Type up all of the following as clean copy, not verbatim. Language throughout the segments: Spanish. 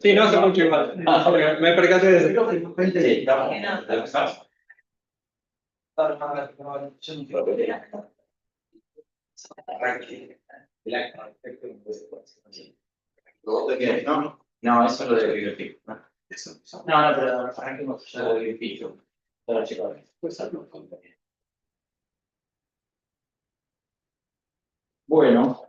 Sí, no hace mucho igual. Me percaté de eso. Sí, estamos. ¿No? No, eso es lo de biblioteca. No, pero arranquemos ya de biblioteca. Para checar. Bueno,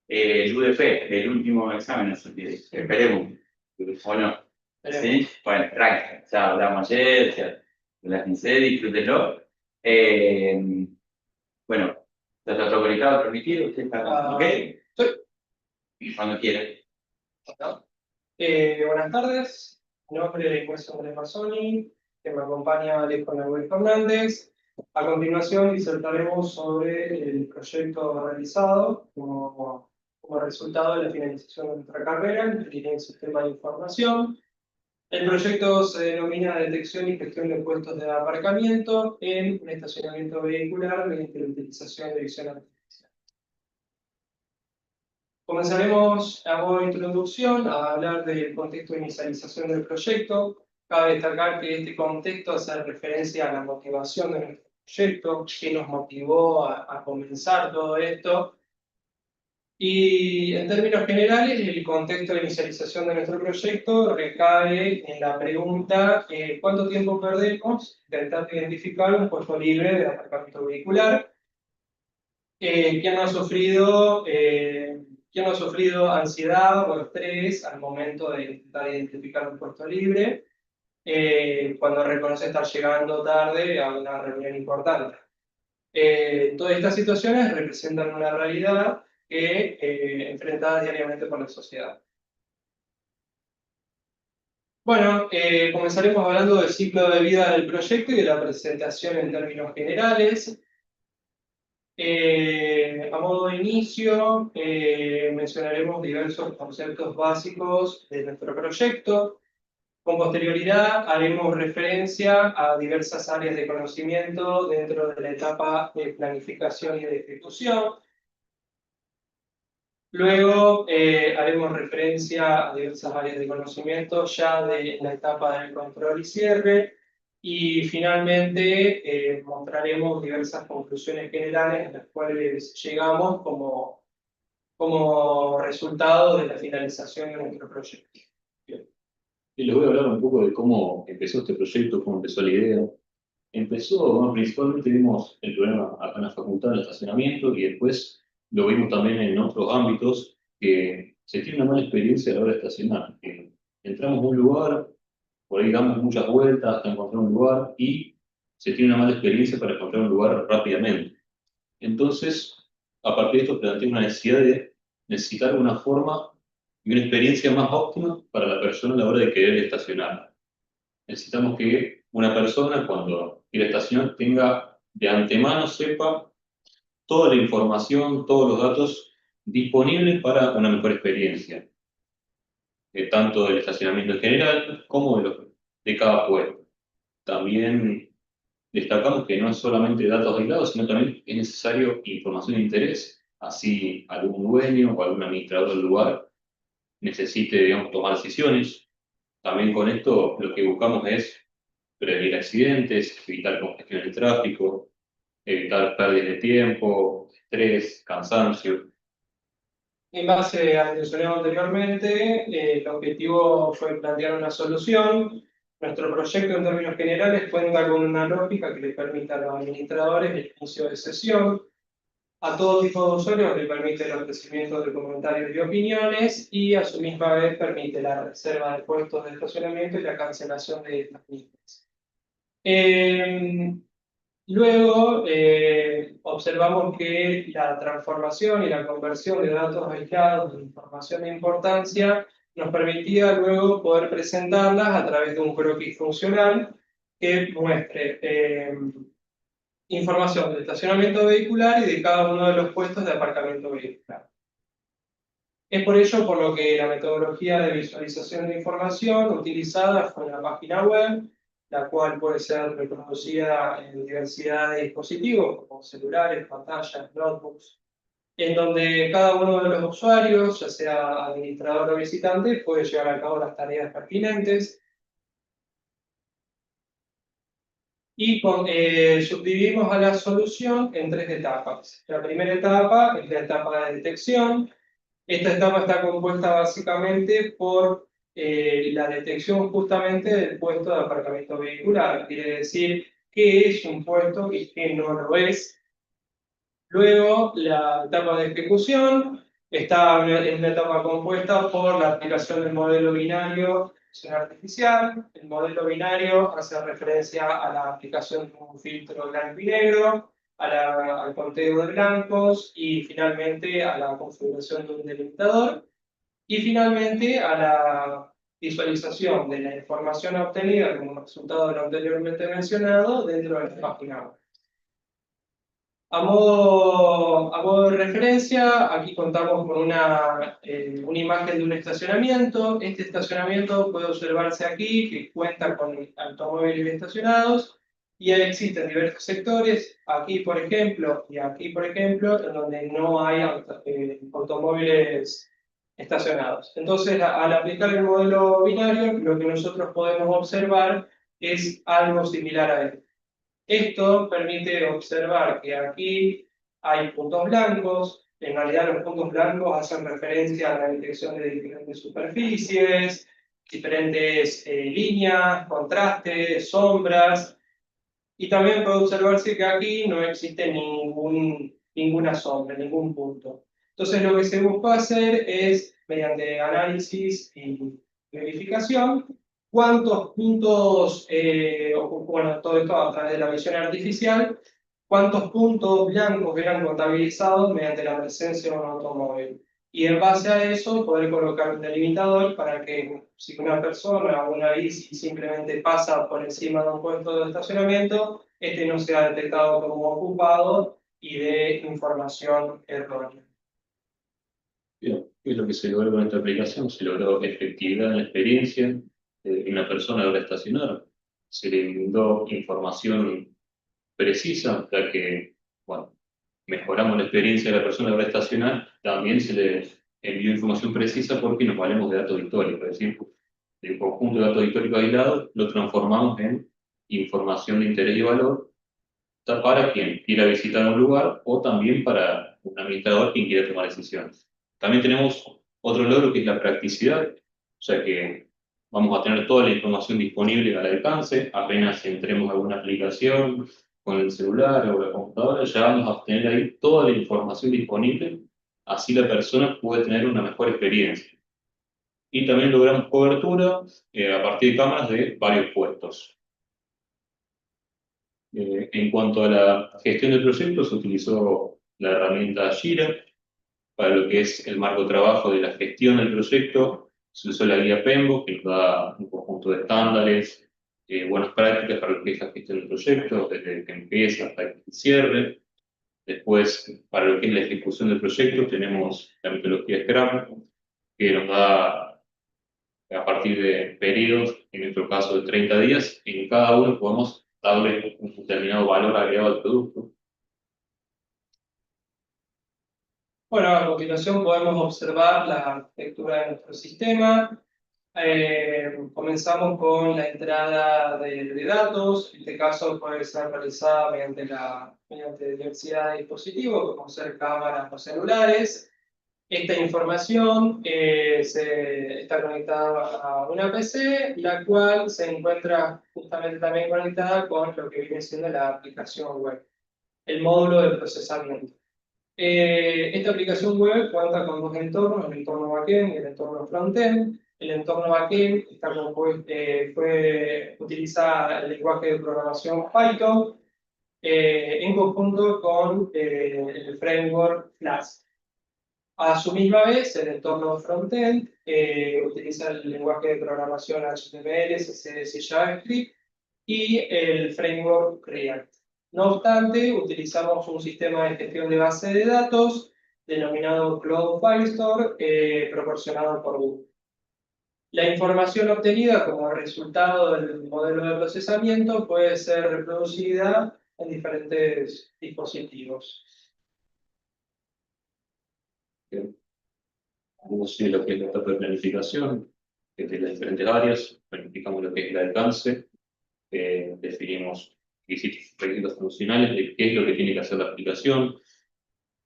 el UDP, el último examen, esperemos, o no. ¿Sí? Bueno, tranqui, ya hablamos ayer, ya las hice, disfrútenlo. Bueno, ¿está todo conectado, transmitido? ¿Usted está ok? Sí. Cuando quiera. Buenas tardes, mi nombre es Wilson de Mazzoni, que me acompaña Alejo Nahuel Fernández. A continuación disertaremos sobre el proyecto realizado como resultado de la finalización de nuestra carrera en Ingeniería en Sistema de Información. El proyecto se denomina Detección y Gestión de Puestos de Aparcamiento en un estacionamiento vehicular mediante la utilización de visión artificial. Comenzaremos a modo de introducción a hablar del contexto de inicialización del proyecto. Cabe destacar que este contexto hace referencia a la motivación de nuestro proyecto, qué nos motivó a comenzar todo esto. Y en términos generales, el contexto de inicialización de nuestro proyecto recae en la pregunta ¿cuánto tiempo perdemos intentando identificar un puesto libre de aparcamiento vehicular? ¿Quién no ha sufrido ansiedad o estrés al momento de intentar identificar un puesto libre cuando reconoce estar llegando tarde a una reunión importante? Todas estas situaciones representan una realidad que enfrentada diariamente por la sociedad. Bueno, comenzaremos hablando del ciclo de vida del proyecto y de la presentación en términos generales. A modo de inicio, mencionaremos diversos conceptos básicos de nuestro proyecto. Con posterioridad, haremos referencia a diversas áreas de conocimiento dentro de la etapa de planificación y de ejecución. Luego, haremos referencia a diversas áreas de conocimiento ya de la etapa del control y cierre. Y finalmente mostraremos diversas conclusiones generales a las cuales llegamos como resultado de la finalización de nuestro proyecto. Bien. Y les voy a hablar un poco de cómo empezó este proyecto, cómo empezó la idea. Empezó, bueno, principalmente vimos el problema acá en la facultad del estacionamiento y después lo vimos también en otros ámbitos que se tiene una mala experiencia a la hora de estacionar. Que entramos a un lugar, por ahí damos muchas vueltas hasta encontrar un lugar y se tiene una mala experiencia para encontrar un lugar rápidamente. Entonces, a partir de esto planteé una necesidad de necesitar una forma y una experiencia más óptima para la persona a la hora de querer estacionar. Necesitamos que una persona cuando quiera estacionar tenga de antemano, sepa toda la información, todos los datos disponibles para una mejor experiencia, tanto del estacionamiento en general como de cada puesto. También destacamos que no es solamente datos aislados, sino también es necesario información de interés, así algún dueño o algún administrador del lugar necesite, digamos, tomar decisiones. También con esto lo que buscamos es prevenir accidentes, evitar congestiones de tráfico, evitar pérdidas de tiempo, estrés, cansancio. En base a lo mencionado anteriormente, el objetivo fue plantear una solución. Nuestro proyecto, en términos generales, cuenta con una lógica que le permita a los administradores el inicio de sesión. A todo tipo de usuarios le permite el ofrecimiento de comentarios y opiniones y a su misma vez permite la reserva de puestos de estacionamiento y la cancelación de estas mismas. Luego, observamos que la transformación y la conversión de datos aislados de información de importancia nos permitía luego poder presentarlas a través de un croquis funcional que muestre información del estacionamiento vehicular y de cada uno de los puestos de aparcamiento vehicular. Es por ello por lo que la metodología de visualización de información utilizada fue en la página web, la cual puede ser reproducida en diversidad de dispositivos, como celulares, pantallas, notebooks, en donde cada uno de los usuarios, ya sea administrador o visitante, puede llevar a cabo las tareas pertinentes. Y subdividimos a la solución en tres etapas. La primera etapa es la etapa de detección. Esta etapa está compuesta básicamente por la detección justamente del puesto de aparcamiento vehicular. Quiere decir qué es un puesto y qué no lo es. Luego, la etapa de ejecución es una etapa compuesta por la aplicación del modelo binario de visión artificial. El modelo binario hace referencia a la aplicación de un filtro blanco y negro, al conteo de blancos y finalmente a la configuración de un delimitador. Y finalmente a la visualización de la información obtenida como resultado de lo anteriormente mencionado dentro de la página web. A modo de referencia, aquí contamos con una imagen de un estacionamiento. Este estacionamiento puede observarse aquí, que cuenta con automóviles estacionados, y ahí existen diversos sectores, aquí por ejemplo, y aquí por ejemplo, en donde no hay automóviles estacionados. Entonces, al aplicar el modelo binario, lo que nosotros podemos observar es algo similar a esto. Esto permite observar que aquí hay puntos blancos. En realidad los puntos blancos hacen referencia a la detección de diferentes superficies, diferentes líneas, contrastes, sombras. Y también puede observarse que aquí no existe ninguna sombra, ningún punto. Entonces lo que se buscó hacer es, mediante análisis y verificación, cuántos puntos, bueno, todo esto a través de la visión artificial, cuántos puntos blancos eran contabilizados mediante la presencia de un automóvil. Y en base a eso poder colocar un delimitador para que si una persona o una bici simplemente pasa por encima de un puesto de estacionamiento, este no sea detectado como ocupado y dé información errónea. Bien, ¿qué es lo que se logró con esta aplicación? Se logró efectividad en la experiencia de que una persona logra estacionar. Se le brindó información precisa, ya que, bueno, mejoramos la experiencia de la persona logra estacionar, también se le envió información precisa porque nos valemos de datos históricos, es decir, de un conjunto de datos históricos aislados lo transformamos en información de interés y valor para quien quiera visitar un lugar o también para un administrador quien quiera tomar decisiones. También tenemos otro logro que es la practicidad, o sea que vamos a tener toda la información disponible al alcance, apenas entremos a alguna aplicación con el celular o la computadora, ya vamos a tener ahí toda la información disponible, así la persona puede tener una mejor experiencia. Y también logramos cobertura a partir de cámaras de varios puestos. En cuanto a la gestión del proyecto, se utilizó la herramienta Jira. Para lo que es el marco de trabajo de la gestión del proyecto, se usó la guía PMBOK, que nos da un conjunto de estándares, buenas prácticas para lo que es la gestión del proyecto, desde que empieza hasta que cierre. Después, para lo que es la ejecución del proyecto, tenemos la metodología Scrum, que nos da a partir de periodos, en nuestro caso de 30 días, en cada uno podemos darle un determinado valor agregado al producto. Bueno, a continuación podemos observar la arquitectura de nuestro sistema. Comenzamos con la entrada de datos. En este caso puede ser realizada mediante diversidad de dispositivos, como ser cámaras o celulares. Esta información está conectada a una PC, la cual se encuentra justamente también conectada con lo que viene siendo la aplicación web, el módulo de procesamiento. Esta aplicación web cuenta con dos entornos, el entorno backend y el entorno frontend. El entorno backend está utiliza el lenguaje de programación Python en conjunto con el framework Flask. A su misma vez, el entorno frontend utiliza el lenguaje de programación HTML, CSS y JavaScript y el framework React. No obstante, utilizamos un sistema de gestión de base de datos denominado Cloud Firestore, proporcionado por Google. La información obtenida como resultado del modelo de procesamiento puede ser reproducida en diferentes dispositivos. Luego sigue lo que es la etapa de planificación, que es de las diferentes áreas, planificamos lo que es el alcance, definimos requisitos funcionales de qué es lo que tiene que hacer la aplicación,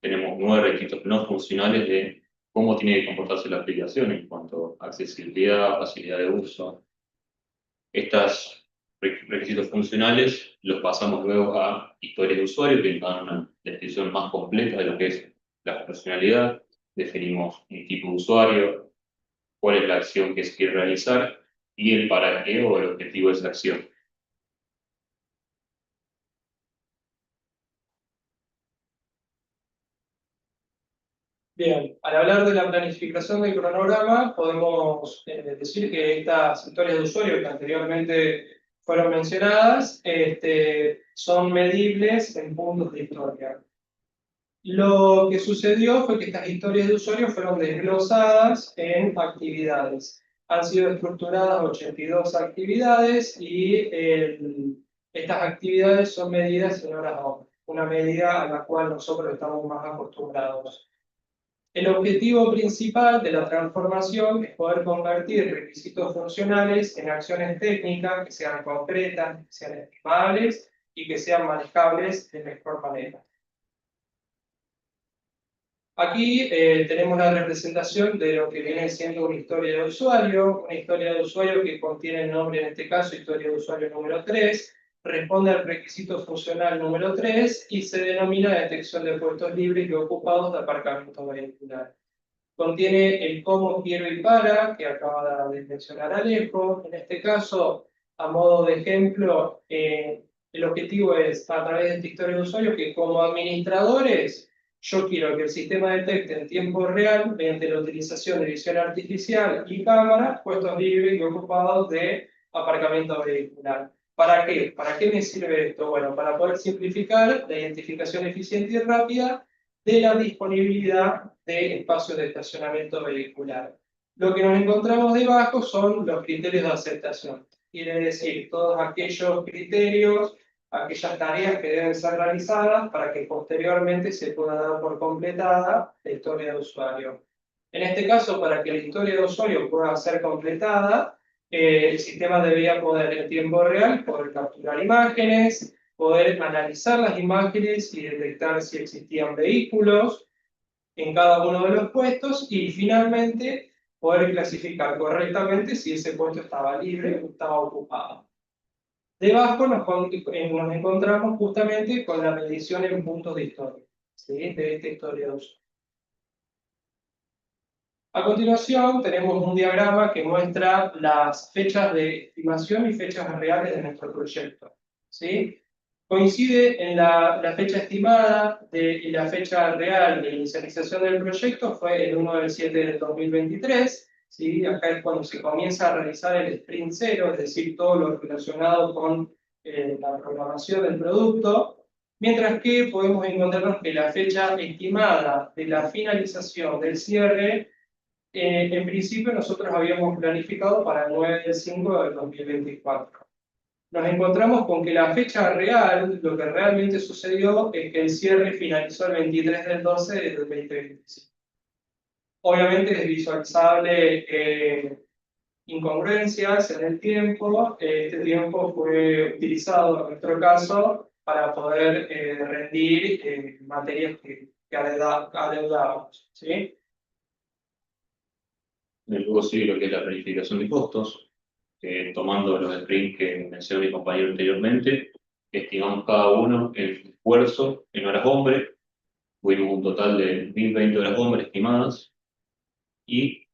tenemos 9 requisitos no funcionales de cómo tiene que comportarse la aplicación en cuanto a accesibilidad, facilidad de uso. Estos requisitos funcionales los pasamos luego a historias de usuario que nos dan una descripción más completa de lo que es la funcionalidad. Definimos un tipo de usuario, cuál es la acción que se quiere realizar y el para qué o el objetivo de esa acción. Bien, al hablar de la planificación del cronograma, podemos decir que estas historias de usuario que anteriormente fueron mencionadas son medibles en puntos de historia. Lo que sucedió fue que estas historias de usuario fueron desglosadas en actividades. Han sido estructuradas 82 actividades y estas actividades son medidas en horas hombre, una medida a la cual nosotros estamos más acostumbrados. El objetivo principal de la transformación es poder convertir requisitos funcionales en acciones técnicas que sean concretas, que sean estimables y que sean manejables de mejor manera. Aquí tenemos la representación de lo que viene siendo una historia de usuario que contiene el nombre, en este caso, historia de usuario número 3, responde al requisito funcional número 3 y se denomina detección de puestos libres y ocupados de aparcamiento vehicular. Contiene el cómo, quiero y para, que acaba de mencionar Alejo. En este caso, a modo de ejemplo, el objetivo es, a través de esta historia de usuario, que como administradores, yo quiero que el sistema detecte en tiempo real, mediante la utilización de visión artificial y cámaras, puestos libres y ocupados de aparcamiento vehicular. ¿Para qué? ¿Para qué me sirve esto? Bueno, para poder simplificar la identificación eficiente y rápida de la disponibilidad de espacios de estacionamiento vehicular. Lo que nos encontramos debajo son los criterios de aceptación. Quiere decir, todos aquellos criterios, aquellas tareas que deben ser realizadas para que posteriormente se pueda dar por completada la historia de usuario. En este caso, para que la historia de usuario pueda ser completada, el sistema debería poder en tiempo real poder capturar imágenes, poder analizar las imágenes y detectar si existían vehículos en cada uno de los puestos y finalmente poder clasificar correctamente si ese puesto estaba libre o estaba ocupado. Debajo nos encontramos justamente con la medición en puntos de historia, ¿sí? De esta historia de uso. A continuación tenemos un diagrama que muestra las fechas de estimación y fechas reales de nuestro proyecto, ¿sí? Coincide en la fecha estimada y la fecha real de inicialización del proyecto fue el 1/7 del 2023, ¿sí? Acá es cuando se comienza a realizar el sprint 0, es decir, todo lo relacionado con la programación del producto, mientras que podemos encontrarnos que la fecha estimada de la finalización del cierre, en principio nosotros habíamos planificado para el 9/5 del 2024. Nos encontramos con que la fecha real, lo que realmente sucedió, es que el cierre finalizó el 23/12 del 2025. Obviamente es visualizable incongruencias en el tiempo. Este tiempo fue utilizado en nuestro caso para poder rendir materias que adeudábamos, ¿sí? Luego sigue lo que es la planificación de costos, tomando los sprints que mencionó mi compañero anteriormente, estimamos cada uno el esfuerzo en horas hombre, tuvimos un total de 1020 horas hombre estimadas, y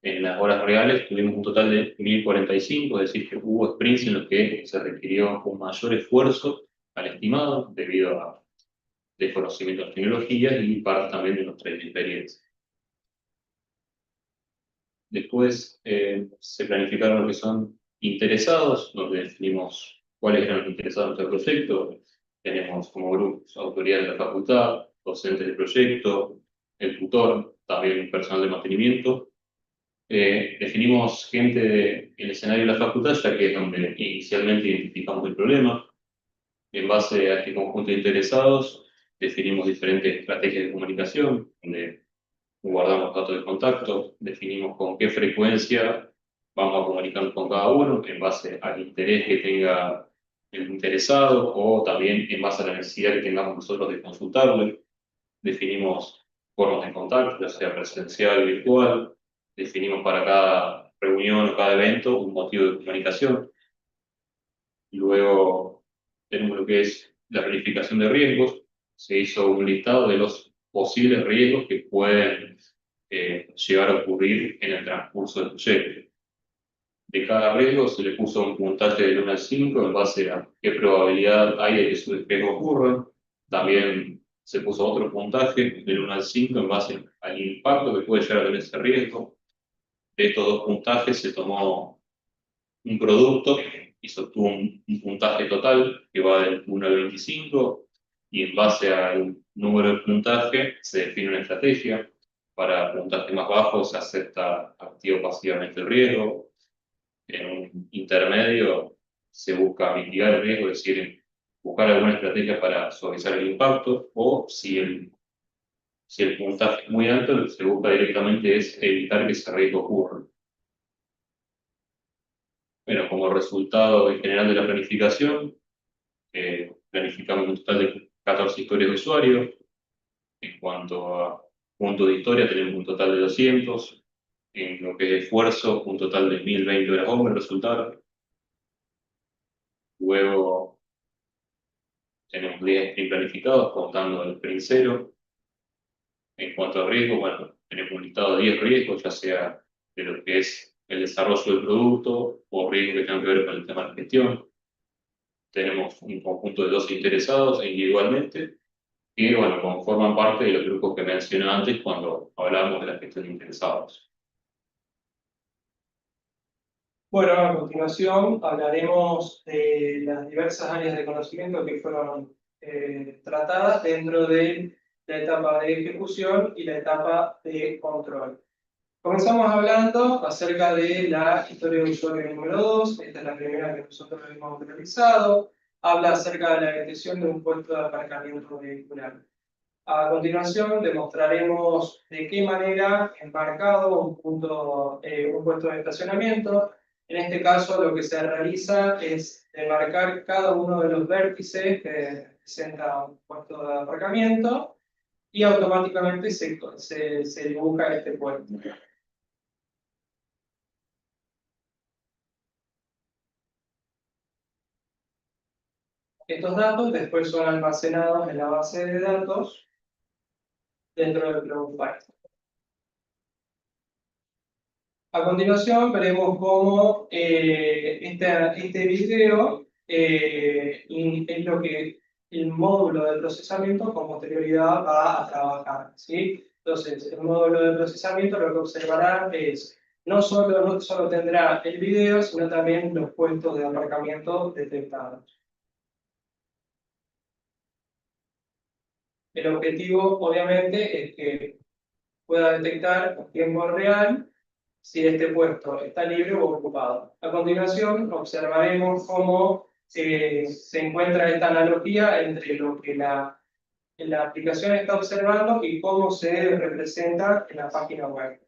en las horas reales tuvimos un total de 1045, es decir, que hubo sprints en los que se requirió un mayor esfuerzo al estimado debido a desconocimiento de las tecnologías y parte también de nuestra experiencia. Después se planificaron lo que son interesados, donde definimos cuáles eran los interesados en nuestro proyecto. Tenemos como grupos autoridades de la facultad, docentes del proyecto, el tutor, también personal de mantenimiento. Definimos gente en el escenario de la facultad, ya que es donde inicialmente identificamos el problema. En base a este conjunto de interesados, definimos diferentes estrategias de comunicación, donde guardamos datos de contacto, definimos con qué frecuencia vamos a comunicarnos con cada uno en base al interés que tenga el interesado o también en base a la necesidad que tengamos nosotros de consultarle. Definimos formas de contacto, ya sea presencial o virtual. Definimos para cada reunión o cada evento un motivo de comunicación. Luego tenemos lo que es la planificación de riesgos. Se hizo un listado de los posibles riesgos que pueden llegar a ocurrir en el transcurso del proyecto. De cada riesgo se le puso un puntaje del 1 al 5 en base a qué probabilidad hay de que su riesgo ocurra. También se puso otro puntaje del 1 al 5 en base al impacto que puede llegar a tener ese riesgo. De estos dos puntajes se tomó un producto y se obtuvo un puntaje total que va del 1 al 25 y en base al número de puntaje se define una estrategia. Para puntajes más bajos se acepta activo o pasivamente el riesgo. En un intermedio se busca mitigar el riesgo, es decir, buscar alguna estrategia para suavizar el impacto, o si el puntaje es muy alto, lo que se busca directamente es evitar que ese riesgo ocurra. Bueno, como resultado en general de la planificación, planificamos un total de 14 historias de usuario. En cuanto a puntos de historia, tenemos un total de 200. En lo que es esfuerzo, un total de 1020 horas hombre resultaron. Luego tenemos 10 sprint planificados, contando el sprint cero. En cuanto a riesgo, bueno, tenemos un listado de 10 riesgos, ya sea de lo que es el desarrollo del producto o riesgos que tengan que ver con el tema de gestión. Tenemos un conjunto de 12 interesados individualmente, que bueno, conforman parte de los grupos que mencioné antes cuando hablábamos de la gestión de interesados. Bueno, a continuación hablaremos de las diversas áreas de conocimiento que fueron tratadas dentro de la etapa de ejecución y la etapa de control. Comenzamos hablando acerca de la historia de usuario número 2. Esta es la primera que nosotros hemos realizado. Habla acerca de la detección de un puesto de aparcamiento vehicular. A continuación, demostraremos de qué manera embarcado un puesto de estacionamiento. En este caso, lo que se realiza es demarcar cada uno de los vértices que representa un puesto de aparcamiento y automáticamente se dibuja este puesto. Estos datos después son almacenados en la base de datos dentro del Cloudflare. A continuación veremos cómo este video es lo que el módulo de procesamiento con posterioridad va a trabajar, ¿sí? Entonces, el módulo de procesamiento lo que observará es no solo tendrá el video, sino también los puestos de aparcamiento detectados. El objetivo, obviamente, es que pueda detectar en tiempo real si este puesto está libre o ocupado. A continuación, observaremos cómo se encuentra esta analogía entre lo que la aplicación está observando y cómo se representa en la página web.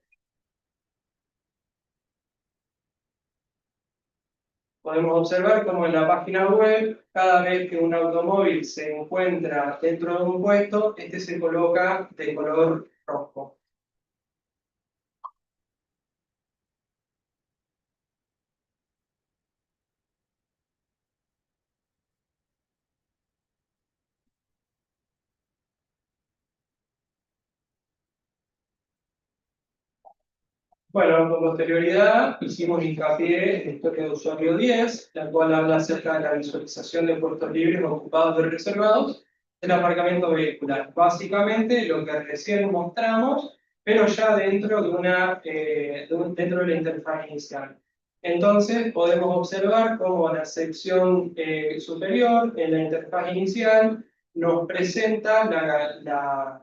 Podemos observar cómo en la página web, cada vez que un automóvil se encuentra dentro de un puesto, este se coloca de color rojo. Bueno, con posterioridad hicimos hincapié en la historia de usuario 10, la cual habla acerca de la visualización de puestos libres ocupados y reservados del aparcamiento vehicular. Básicamente lo que recién mostramos, pero ya dentro dentro de la interfaz inicial. Entonces podemos observar cómo la sección superior en la interfaz inicial nos presenta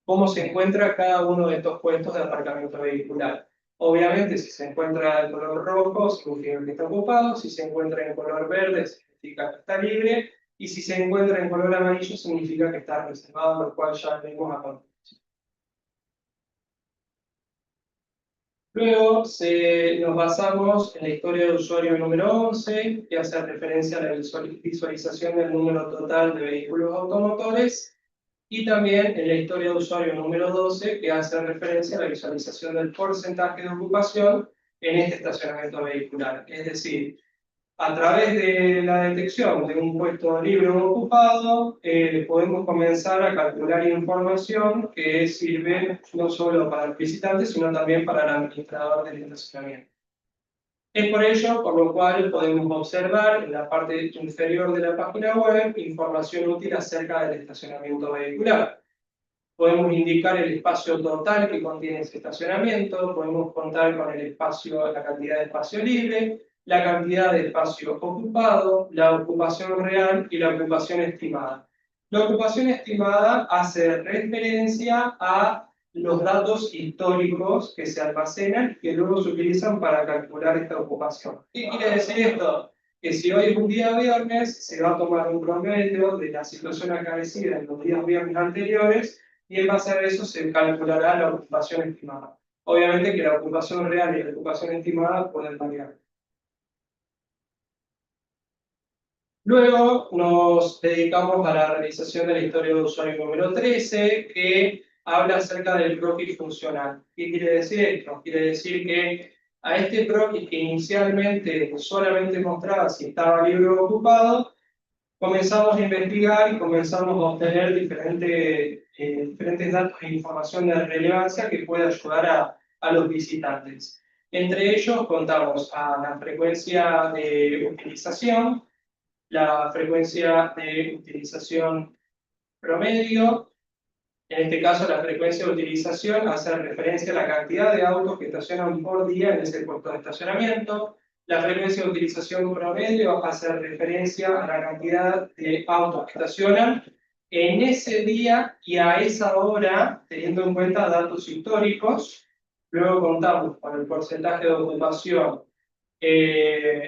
cómo se encuentra cada uno de estos puestos de aparcamiento vehicular. Obviamente, si se encuentra en color rojo, significa que está ocupado; si se encuentra en color verde, significa que está libre; y si se encuentra en color amarillo, significa que está reservado, lo cual ya vemos a continuación. Luego nos basamos en la historia de usuario número 11, que hace referencia a la visualización del número total de vehículos automotores, y también en la historia de usuario número 12, que hace referencia a la visualización del porcentaje de ocupación en este estacionamiento vehicular. Es decir, a través de la detección de un puesto libre o ocupado, podemos comenzar a calcular información que sirve no solo para el visitante, sino también para el administrador del estacionamiento. Es por ello por lo cual podemos observar en la parte inferior de la página web información útil acerca del estacionamiento vehicular. Podemos indicar el espacio total que contiene ese estacionamiento, podemos contar con el espacio, la cantidad de espacio libre, la cantidad de espacio ocupado, la ocupación real y la ocupación estimada. La ocupación estimada hace referencia a los datos históricos que se almacenan y que luego se utilizan para calcular esta ocupación. ¿Qué quiere decir esto? Que si hoy es un día viernes, se va a tomar un promedio de la situación acaecida en los días viernes anteriores y en base a eso se calculará la ocupación estimada. Obviamente que la ocupación real y la ocupación estimada pueden variar. Luego nos dedicamos a la realización de la historia de usuario número 13, que habla acerca del croquis funcional. ¿Qué quiere decir esto? Quiere decir que a este croquis que inicialmente solamente mostraba si estaba libre o ocupado, comenzamos a investigar y comenzamos a obtener diferentes datos e información de relevancia que puede ayudar a los visitantes. Entre ellos contamos a la frecuencia de utilización, la frecuencia de utilización promedio. En este caso, la frecuencia de utilización hace referencia a la cantidad de autos que estacionan por día en ese puesto de estacionamiento. La frecuencia de utilización promedio hace referencia a la cantidad de autos que estacionan en ese día y a esa hora, teniendo en cuenta datos históricos. Luego contamos con el porcentaje de ocupación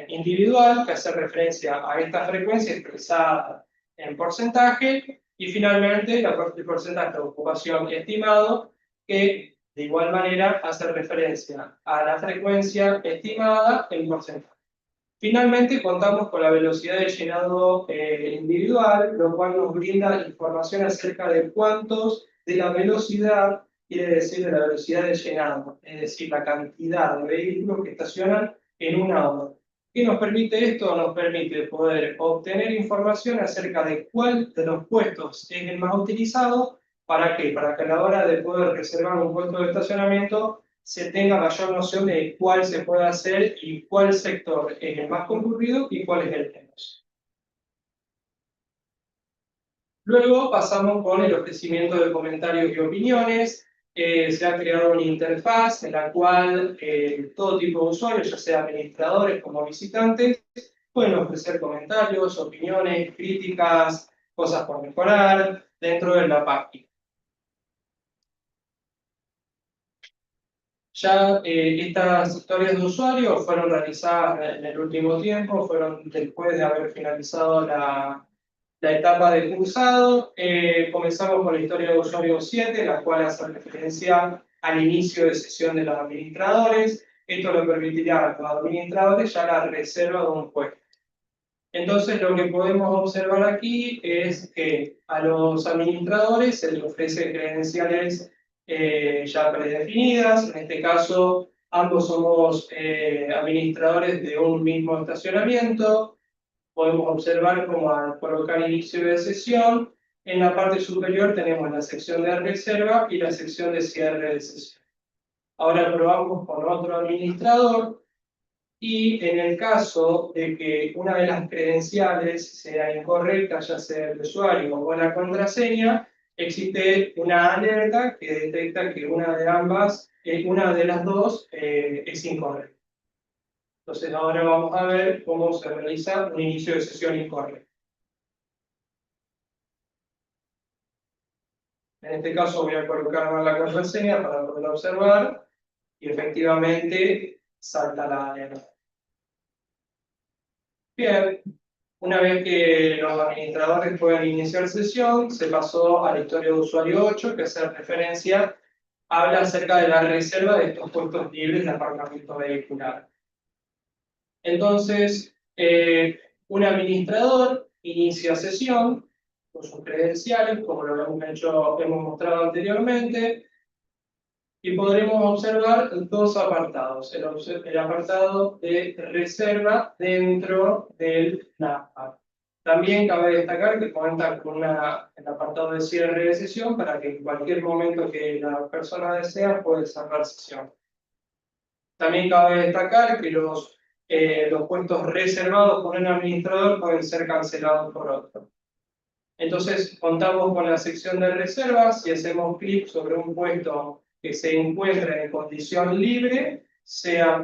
individual, que hace referencia a esta frecuencia expresada en porcentaje, y finalmente el porcentaje de ocupación estimado, que de igual manera hace referencia a la frecuencia estimada en porcentaje. Finalmente contamos con la velocidad de llenado individual, lo cual nos brinda información acerca de cuántos de la velocidad, quiere decir de la velocidad de llenado, es decir, la cantidad de vehículos que estacionan en una hora. ¿Qué nos permite esto? Nos permite poder obtener información acerca de cuál de los puestos es el más utilizado. ¿Para qué? Para que a la hora de poder reservar un puesto de estacionamiento se tenga mayor noción de cuál se puede hacer y cuál sector es el más concurrido y cuál es el menos. Luego pasamos con el ofrecimiento de comentarios y opiniones. Se ha creado una interfaz en la cual todo tipo de usuarios, ya sea administradores como visitantes, pueden ofrecer comentarios, opiniones, críticas, cosas por mejorar dentro de la página. Ya estas historias de usuario fueron realizadas en el último tiempo, fueron después de haber finalizado la etapa de cursado. Comenzamos con la historia de usuario 7, la cual hace referencia al inicio de sesión de los administradores. Esto le permitirá a los administradores ya la reserva de un puesto. Entonces, lo que podemos observar aquí es que a los administradores se les ofrece credenciales ya predefinidas. En este caso, ambos somos administradores de un mismo estacionamiento. Podemos observar cómo al colocar inicio de sesión, en la parte superior tenemos la sección de reserva y la sección de cierre de sesión. Ahora probamos con otro administrador. Y en el caso de que una de las credenciales sea incorrecta, ya sea el usuario o la contraseña, existe una alerta que detecta que una de las dos es incorrecta. Entonces ahora vamos a ver cómo se realiza un inicio de sesión incorrecto. En este caso voy a colocar mal la contraseña para poder observar y efectivamente salta la alerta. Bien, una vez que los administradores puedan iniciar sesión, se pasó a la historia de usuario 8, que hace referencia habla acerca de la reserva de estos puestos libres de aparcamiento vehicular. Entonces, un administrador inicia sesión con sus credenciales, como lo hemos mostrado anteriormente, y podremos observar dos apartados. El apartado de reserva dentro del NAPA. También cabe destacar que cuenta con el apartado de cierre de sesión para que en cualquier momento que la persona desea puede cerrar sesión. También cabe destacar que los puestos reservados por un administrador pueden ser cancelados por otro. Entonces, contamos con la sección de reservas. Si hacemos clic sobre un puesto que se encuentra en condición libre,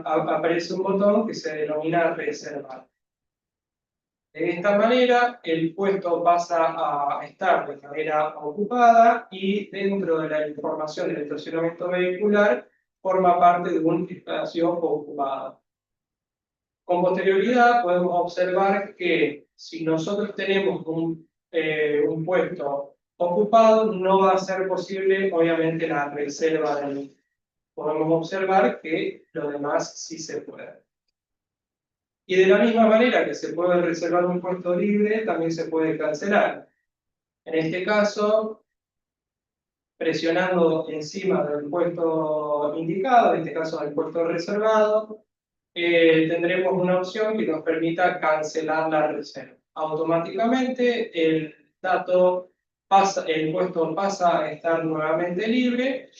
aparece un botón que se denomina reservar. De esta manera, el puesto pasa a estar de manera ocupada y dentro de la información del estacionamiento vehicular forma parte de un espacio ocupado. Con posterioridad podemos observar que si nosotros tenemos un puesto ocupado, no va a ser posible, obviamente, la reserva de él. Podemos observar que lo demás sí se puede. Y de la misma manera que se puede reservar un puesto libre, también se puede cancelar. En este caso, presionando encima del puesto indicado, en este caso del puesto reservado, tendremos una opción que nos permita cancelar la reserva. Automáticamente el puesto pasa a estar nuevamente libre.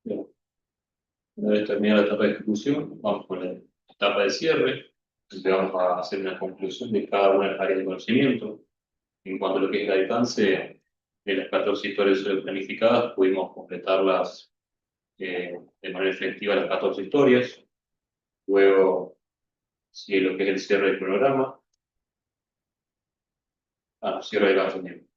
Bien. Una vez terminada la etapa de ejecución, vamos con la etapa de cierre, donde vamos a hacer una conclusión de cada una de las áreas de conocimiento. En cuanto a lo que es el alcance de las 14 historias planificadas, pudimos completarlas de manera efectiva las 14 historias. Luego, sigue lo que es el cierre del cronograma. Cierre de lanzamiento.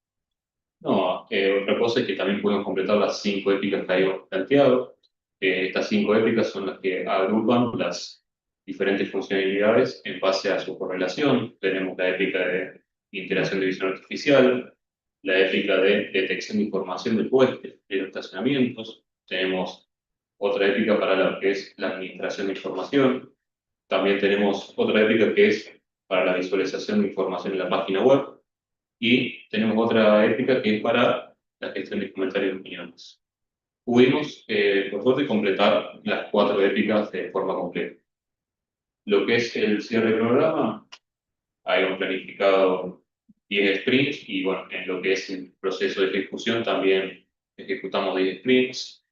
No, otra cosa es que también podemos completar las 5 épicas que habíamos planteado. Estas 5 épicas son las que agrupan las diferentes funcionalidades en base a su correlación. Tenemos la épica de interacción de visión artificial, la épica de detección de información del puesto, de los estacionamientos. Tenemos otra épica para lo que es la administración de información. También tenemos otra épica que es para la visualización de información en la página web. Y tenemos otra épica que es para la gestión de comentarios y opiniones. Pudimos, por suerte, completar las 4 épicas de forma completa. Lo que es el cierre del programa, habíamos planificado 10 sprints y bueno, en lo que es el proceso de ejecución también ejecutamos 10 sprints.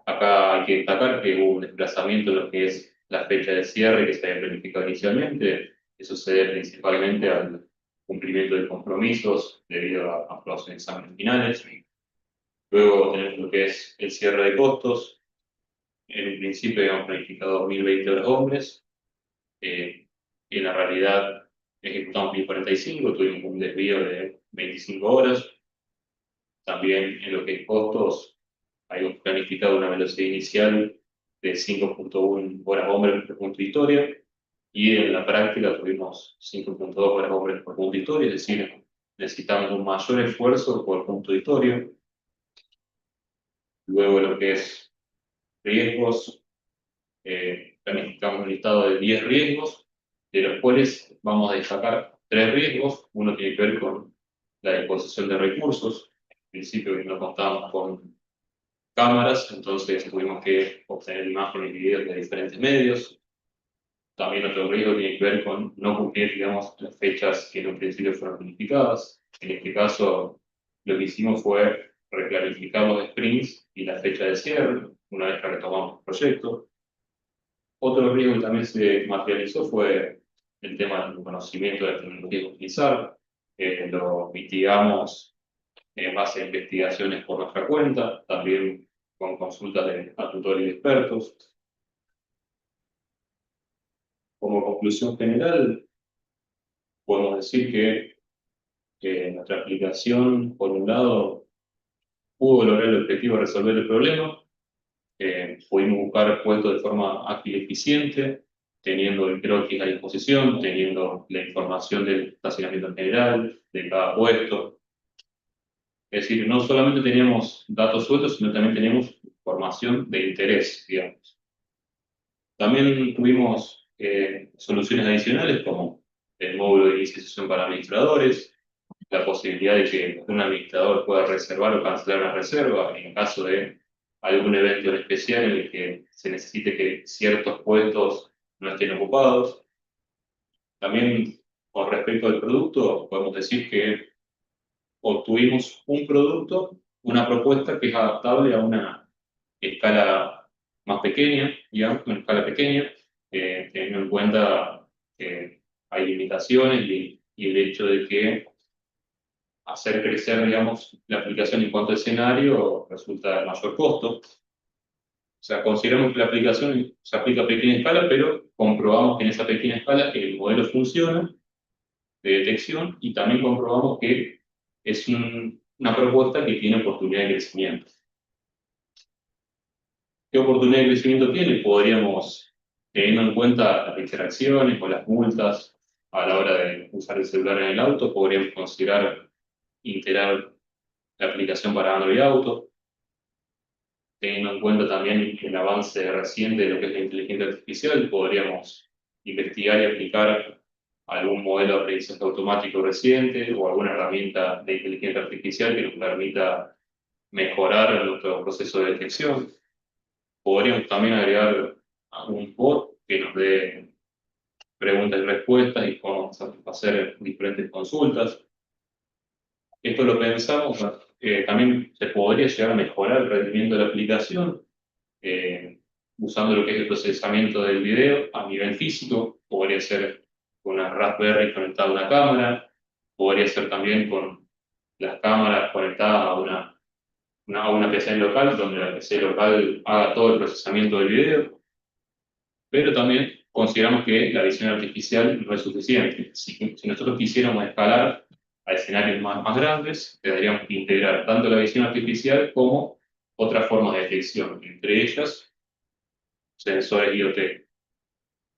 Acá hay que destacar que hubo un desplazamiento en lo que es la fecha de cierre que se había planificado inicialmente. Eso se debe principalmente al cumplimiento de compromisos debido a aprobación de exámenes finales. Luego tenemos lo que es el cierre de costos. En un principio habíamos planificado 1020 horas hombres. Y en la realidad ejecutamos 1045, tuvimos un desvío de 25 horas. También en lo que es costos, habíamos planificado una velocidad inicial de 5.1 horas hombres por punto de historia. Y en la práctica tuvimos 5.2 horas hombres por punto de historia, es decir, necesitamos un mayor esfuerzo por punto de historia. Luego lo que es riesgos, planificamos un listado de 10 riesgos, de los cuales vamos a destacar 3 riesgos. Uno tiene que ver con la disposición de recursos. En principio no contábamos con cámaras, entonces tuvimos que obtener imágenes y videos de diferentes medios. También otro riesgo tiene que ver con no cumplir, digamos, las fechas que en un principio fueron planificadas. En este caso, lo que hicimos fue reclarificar los sprints y la fecha de cierre, una vez que retomamos el proyecto. Otro riesgo que también se materializó fue el tema del conocimiento de la tecnología que utilizar. Lo mitigamos en base a investigaciones por nuestra cuenta, también con consultas a tutores y expertos. Como conclusión general, podemos decir que nuestra aplicación, por un lado, pudo lograr el objetivo de resolver el problema. Pudimos buscar puestos de forma ágil y eficiente, teniendo el croquis a disposición, teniendo la información del estacionamiento en general, de cada puesto. Es decir, no solamente teníamos datos sueltos, sino también teníamos información de interés, digamos. También tuvimos soluciones adicionales como el módulo de iniciación para administradores, la posibilidad de que un administrador pueda reservar o cancelar una reserva en caso de algún evento en especial en el que se necesite que ciertos puestos no estén ocupados. También, con respecto al producto, podemos decir que obtuvimos un producto, una propuesta que es adaptable a una escala más pequeña, digamos, una escala pequeña, teniendo en cuenta que hay limitaciones y el hecho de que hacer crecer, digamos, la aplicación en cuanto a escenario resulta de mayor costo. O sea, consideramos que la aplicación se aplica a pequeña escala, pero comprobamos que en esa pequeña escala el modelo funciona de detección y también comprobamos que es una propuesta que tiene oportunidad de crecimiento. ¿Qué oportunidad de crecimiento tiene? Podríamos, teniendo en cuenta las interacciones o las multas a la hora de usar el celular en el auto, podríamos considerar integrar la aplicación para Android Auto, teniendo en cuenta también el avance reciente de lo que es la inteligencia artificial, podríamos investigar y aplicar algún modelo de aprendizaje automático reciente o alguna herramienta de inteligencia artificial que nos permita mejorar nuestro proceso de detección. Podríamos también agregar un bot que nos dé preguntas y respuestas y podamos hacer diferentes consultas. Esto lo pensamos, también se podría llegar a mejorar el rendimiento de la aplicación usando lo que es el procesamiento del video a nivel físico. Podría ser con una Raspberry conectada a una cámara, podría ser también con las cámaras conectadas a una PC local, donde la PC local haga todo el procesamiento del video. Pero también consideramos que la visión artificial no es suficiente. Si nosotros quisiéramos escalar a escenarios más grandes, tendríamos que integrar tanto la visión artificial como otras formas de detección, entre ellas sensores IoT.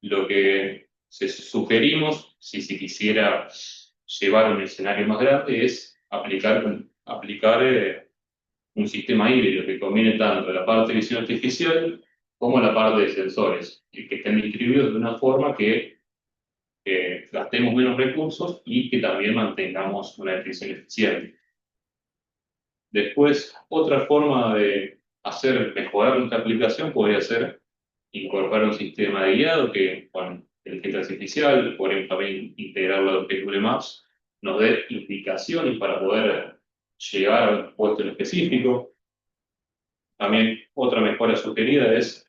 Lo que sugerimos, si se quisiera llevar un escenario más grande, es aplicar un sistema híbrido que combine tanto la parte de visión artificial como la parte de sensores, y que estén distribuidos de una forma que gastemos menos recursos y que también mantengamos una detección eficiente. Después, otra forma de hacer mejorar nuestra aplicación podría ser incorporar un sistema de guiado que, con inteligencia artificial, podemos también integrarlo a lo que es Google Maps, nos dé indicaciones para poder llegar a un puesto en específico. También otra mejora sugerida es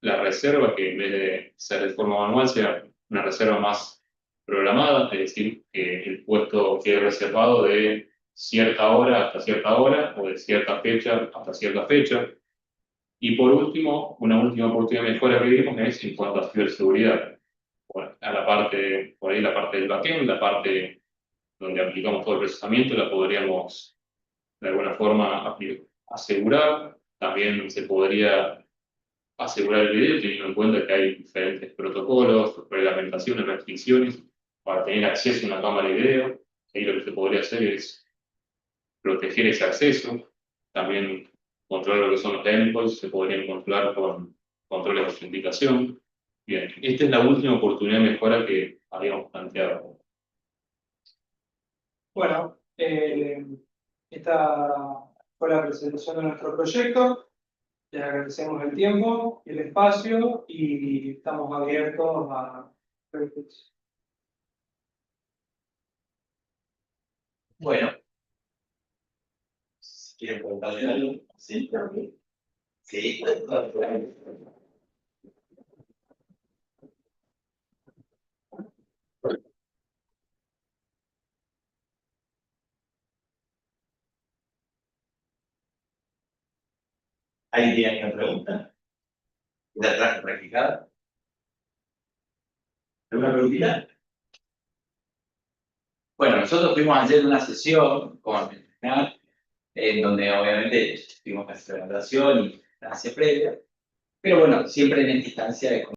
la reserva, que en vez de ser de forma manual, sea una reserva más programada, es decir, que el puesto quede reservado de cierta hora hasta cierta hora o de cierta fecha hasta cierta fecha. Y por último, una última oportunidad de mejora que vimos es en cuanto a ciberseguridad. Bueno, a la parte, por ahí la parte del backend, la parte donde aplicamos todo el procesamiento, la podríamos de alguna forma asegurar. También se podría asegurar el video teniendo en cuenta que hay diferentes protocolos, reglamentaciones, restricciones para tener acceso a una cámara de video. Ahí lo que se podría hacer es proteger ese acceso. También controlar lo que son los endpoints, se podrían controlar con controles de autenticación. Bien, esta es la última oportunidad de mejora que habíamos planteado. Bueno, esta fue la presentación de nuestro proyecto. Les agradecemos el tiempo y el espacio y estamos abiertos a preguntas. Bueno, si quieren preguntarle algo, sí. Sí. ¿Alguien tiene alguna pregunta? ¿De atrás practicada? ¿Alguna preguntita? Bueno, nosotros fuimos ayer en una sesión con el final, en donde obviamente tuvimos que hacer la presentación y la clase previa, pero bueno, siempre en esta instancia de